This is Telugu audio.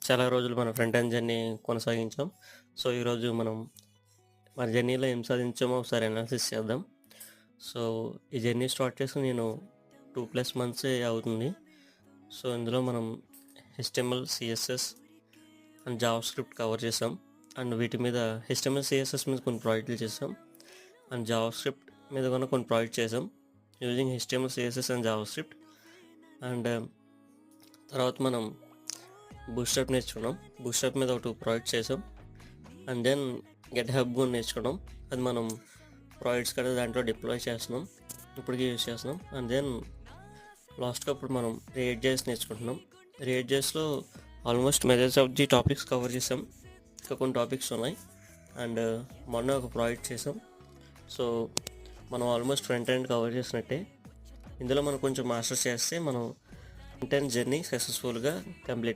చాలా రోజులు మన ఫ్రంట్ ఎండ్ జర్నీ కొనసాగించాం. సో, ఈరోజు మనం మన జర్నీలో ఏం సాధించామో ఒకసారి అనాలిసిస్ చేద్దాం. సో, ఈ జర్నీ స్టార్ట్ చేసి నేను 2+ మంత్సే అవుతుంది. సో, ఇందులో మనం HTML, CSS and JavaScript cover చేసాం. అండ్ వీటి మీద హెచ్టీఎంఎల్, సీఎస్ఎస్ మీద కొన్ని ప్రాజెక్టులు చేసాం. అండ్ జావాస్క్రిప్ట్ మీద కూడా కొన్ని ప్రాజెక్ట్ చేసాం using HTML, CSS and JavaScript. And తర్వాత మనం బూట్‌స్ట్రాప్ నేర్చుకున్నాం. బూట్‌స్ట్రాప్ మీద ఒక 2 ప్రాజెక్ట్స్ చేసాం. అండ్ దెన్ గిట్‌హబ్ కూడా నేర్చుకున్నాం. అది మనం ప్రాజెక్ట్స్ కదా దాంట్లో డిప్లాయ్ చేస్తున్నాం. ఇప్పటికీ యూజ్ చేస్తున్నాం. అండ్ దెన్ లాస్ట్‌గా ఇప్పుడు మనం రియేక్ట్.జేఎస్ నేర్చుకుంటున్నాం. రియేక్ట్.జేఎస్‌లో almost majority of the topics cover చేసాం. ఇంకా కొన్ని టాపిక్స్ ఉన్నాయి. అండ్ మొన్న ఒక ప్రాజెక్ట్ చేసాం. సో, మనం ఆల్మోస్ట్ ఫ్రంట్ ఎండ్ కవర్ చేసినట్టే. ఇందులో మనం కొంచెం మాస్టర్స్ చేస్తే మనం ఫ్రంట్ ఎండ్ జర్నీ సక్సెస్ఫుల్గా కంప్లీట్